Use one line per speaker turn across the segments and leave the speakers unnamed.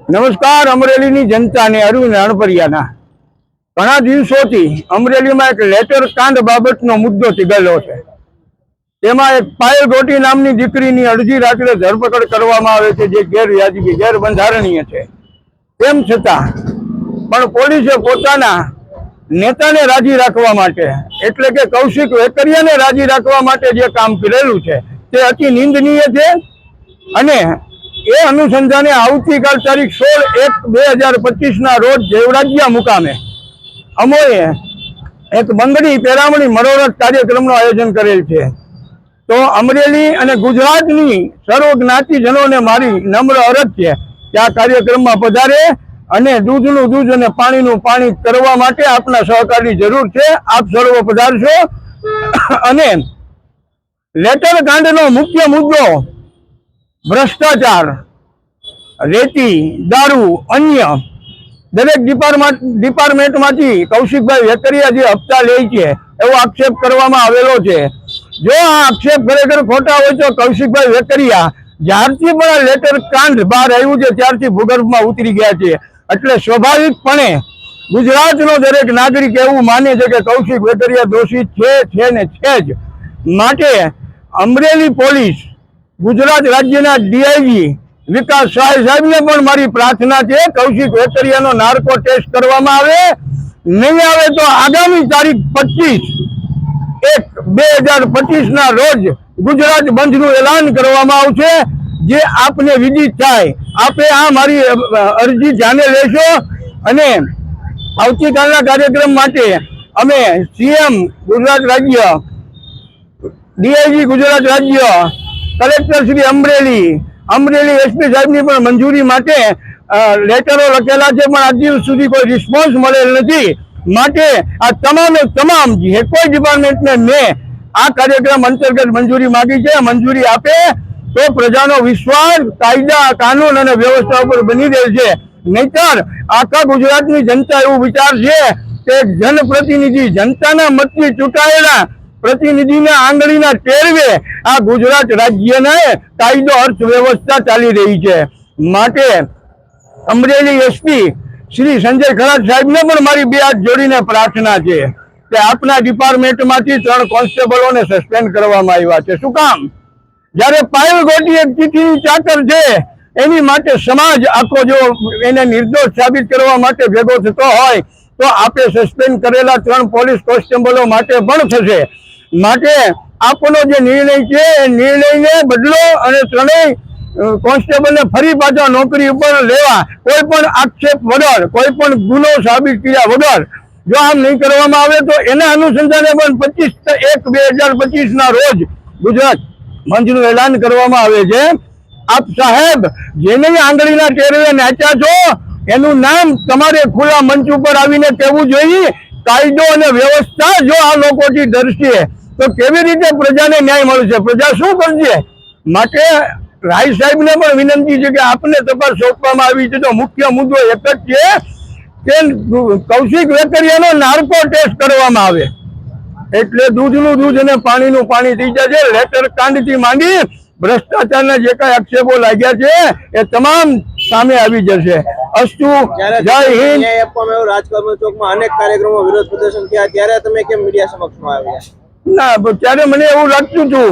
નમસ્કાર અમરેલીની જનતાને અરવિંદ અણપરિયાના ઘણા દિવસોથી અમરેલીમાં એક લેટર કાંડ બાબતનો મુદ્દો ચીગેલો છે। તેમાં એક પાયલ ગોટી નામની દીકરીની અડધી રાત્રે ધરપકડ કરવામાં આવે છે, જે ગેરવ્યાજબી ગેરબંધારણીય છે। તેમ છતાં પણ પોલીસે પોતાના નેતાને રાજી રાખવા માટે, એટલે કે કૌશિક વેકરિયાને રાજી રાખવા માટે જે કામ કરેલું છે તે અતિ નિંદનીય છે। અને એ અનુસંધાને આવતીકાલ તારીખ 16/1/2025 રોજ દેવરાજિયા મુકામે અમોએ એક બંગડી પેરામણી મનોરથ કાર્યક્રમનું આયોજન કરેલ છે। તો અમરેલી અને ગુજરાતની સર્વ જ્ઞાતિજનોને મારી નમ્ર અરજ છે કે આ કાર્યક્રમમાં પધારે અને દૂધનું દૂધ અને પાણીનું પાણી કરવા માટે આપના સહકારની જરૂર છે। આપ સર્વ પધારશો। અને લેટર કાંડનો મુખ્ય મુદ્દો ભ્રષ્ટાચાર, રેતી, દારૂ, અન્ય દરેક ડિપાર્ટમેન્ટમાંથી કૌશિકભાઈ વેકરિયા જે હપ્તા લે છે એવો આક્ષેપ કરવામાં આવેલો છે। જો આ આક્ષેપ ખરેખર ખોટા હોય તો કૌશિકભાઈ વેકરિયા જ્યારથી પણ આ લેટર કાંડ બહાર આવ્યું છે ત્યારથી ભૂગર્ભમાં ઉતરી ગયા છે। એટલે સ્વાભાવિકપણે ગુજરાતનો દરેક નાગરિક એવું માને છે કે કૌશિક વેકરિયા દોષિત છે ને છે જ। માટે અમરેલી પોલીસ, ગુજરાત રાજ્યના ડીઆઈજી વિકાસ સહાય સાહેબને પણ મારી પ્રાર્થના છે, કૌશિક વેકરિયાનો નાર્કો ટેસ્ટ કરવામાં આવે। નહીં આવે તો આગામી તારીખ 25/1/2025 રોજ ગુજરાત બંધનું એલાન કરવામાં આવશે, જે આપને વિદિત થાય। આપે આ મારી અરજી ધ્યાને લેશો અને આવતીકાલના કાર્યક્રમ માટે અમે સીએમ ગુજરાત રાજ્ય, ડીઆઈજી ગુજરાત રાજ્ય, કલેક્ટર શ્રી અમરેલી એસપી સાહેબની પણ મંજૂરી માટે લેટરો લખેલા છે, પણ આજ દિવસ સુધી કોઈ રિસ્પોન્સ મળેલ નથી। માટે આ તમામ જે કોઈ ડિપાર્ટમેન્ટને મેં આ કાર્યક્રમ અંતર્ગત મંજૂરી માંગી છે। મંજૂરી આપે તો પ્રજાનો વિશ્વાસ કાયદા, કાનૂન અને વ્યવસ્થા ઉપર બની રહે છે। નહીતર આખા ગુજરાતની જનતા એવું વિચાર છે કે જનપ્રતિનિધિ, જનતાના મતથી ચૂંટાયેલા પ્રતિનિધિના આંગળીના ટેરવે આ ગુજરાત રાજ્યના કાયદો અર્થવ્યવસ્થા ચાલી રહી છે। માટે અમરેલી એસપી શ્રી સંજય ખરાટ સાહેબને પણ મારી બે હાથ જોડીને પ્રાર્થના છે કે આપના ડિપાર્ટમેન્ટમાંથી 3 કોન્સ્ટેબલોને સસ્પેન્ડ કરવામાં આવ્યા છે। શું કામ? જ્યારે પાયલ ગોટી એક ચીઠીની ચાકર છે, એની માટે સમાજ આખો જો એને નિર્દોષ સાબિત કરવા માટે ભેગો થતો હોય તો આપે સસ્પેન્ડ કરેલા 3 પોલીસ કોન્સ્ટેબલો માટે પણ થશે। માટે આપનો જે નિર્ણય છે એ નિર્ણયને બદલો અને 3 કોન્સ્ટેબલને ફરી પાછા નોકરી ઉપર લેવા, કોઈ પણ આક્ષેપ વગર, કોઈ પણ ગુનો સાબિત કર્યા વગર જો આમ નહીં કરવામાં આવે તો એના અનુસંધાને પણ 25/1/2025 રોજ ગુજરાત બંધનું એલાન કરવામાં આવે છે। આપ સાહેબ જેને આંગળીના ટેરવે નાચ્યા છો એનું નામ તમારે ખુલ્લા મંચ ઉપર આવીને કહેવું જોઈએ। કાયદો અને વ્યવસ્થા જો આ લોકોથી ડરશે તો કેવી રીતે પ્રજાને ન્યાય મળશે? પ્રજા શું કરશે? માટે રાય સાહેબને પણ વિનંતી છે કે આપને તપાસ સોંપવામાં આવી છે તો મુખ્ય મુદ્દો એક જ છે કે કૌશિક વેકરિયાનો નાર્કો ટેસ્ટ કરવામાં આવે, એટલે દૂધનું દૂધ અને પાણીનું પાણી થઈ જશે। લેટર કાંડથી માંડી ભ્રષ્ટાચારના જે કાંઈ આક્ષેપો લાગ્યા છે એ તમામ સામે આવી જશે। અસ્તુ, જય હિન્દ।
રાજકોટ ચોકમાં અનેક કાર્યક્રમો વિરોધ પ્રદર્શન થયા, ત્યારે તમે કેમ મીડિયા સમક્ષમાં આવ્યા?
ના, ત્યારે મને એવું લાગતું હતું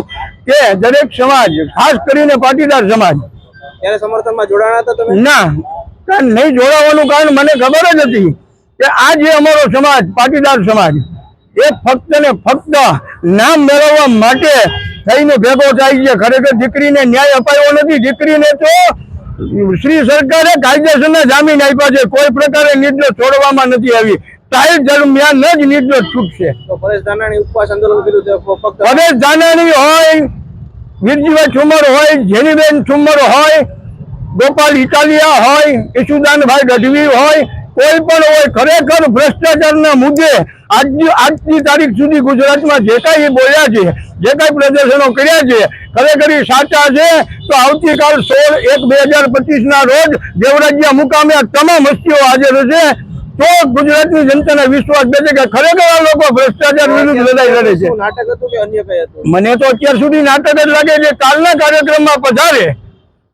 કે દરેક સમાજ, ખાસ કરીને પાટીદાર સમાજ,
ત્યારે સમર્થનમાં જોડાણા હતા તમે?
ના, નહીં જોડાવાનું કારણ મને ખબર જ હતી કે આ જે અમારો સમાજ, પાટીદાર સમાજ, એ ફક્ત ને ફક્ત નામ મેળવવા માટે થઈને ભેગો થાય છે। ખરેખર દીકરીને ન્યાય અપાયો નથી। દીકરીને તો શ્રી સરકારે કાયદેસરના જામીન આપ્યા છે, કોઈ પ્રકારે નિર્દોષ છોડવામાં નથી આવી। ટ્રાયલ દરમિયાન જ નિર્દોષ છૂટશે।
પરેશ ધાનાણી ઉપવાસ આંદોલન કર્યું છે,
પરેશ ધાનાણી હોય, વીરજીભાઈ ઠુમર હોય, જેનીબેન ઠુમર હોય, ગોપાલ ઇટાલિયા હોય, ઈશુદાનભાઈ ગઢવી હોય, કોઈ પણ હોય, ખરેખર ભ્રષ્ટાચારના મુદ્દે આજની તારીખ સુધી ગુજરાતમાં જે કાંઈ બોલ્યા છે, જે કાંઈ પ્રદર્શનો કર્યા છે, ખરેખર સાચા છે। તો આવતીકાલ 16/1/2025 રોજ દેવરાજિયા મુકામે આ તમામ હસ્તીઓ હાજર હશે તો ગુજરાતની જનતાને વિશ્વાસ બેસે કે ખરેખર આ લોકો ભ્રષ્ટાચાર વિરુદ્ધ લડાઈ લડે છે।
નાટક હતું કે અન્ય કઈ હતું?
મને તો અત્યાર સુધી નાટક જ લાગે છે। કાલના કાર્યક્રમમાં પધારે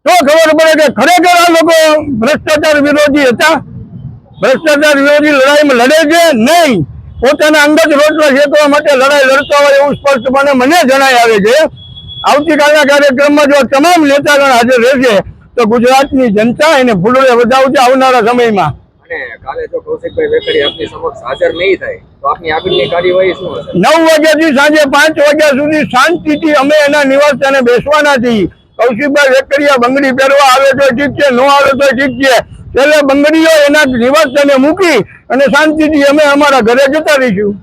તો ખબર પડે કે ખરેખર આ લોકો ભ્રષ્ટાચાર વિરોધી હતા, ભ્રષ્ટાચાર વિરોધી લડાઈમાં લડે છે નહીં, પોતાના અંગત રોટલા શેકવા માટે લડાઈ લડતા હોય એવું સ્પષ્ટપણે મને જણાઈ આવે છે. આવતીકાલના કાર્યક્રમમાં જો તમામ નેતાગણ હાજર રહેશે તો ગુજરાતની જનતા એને ફૂલડે વધાવશે આવનારા સમયમાં.
અને કાલે જો કૌશિકભાઈ વેકરી આપની સમક્ષ હાજર નહીં થાય તો આપની આગળની કાર્યવાહી શું હશે?
9 વાગ્યાથી સાંજે 5 વાગ્યા સુધી શાંતિથી અમે એના નિવાસસ્થાને બેસવાના છીએ. કૌશિકભાઈ વેકરિયા બંગડી પહેરવા આવે તો ઠીક છે, ન આવે તો ઠીક છે, છેલ્લે બંગડીઓ એના નિવાસસ્થાને મૂકી અને શાંતિથી અમે અમારા ઘરે જતા રહીશું.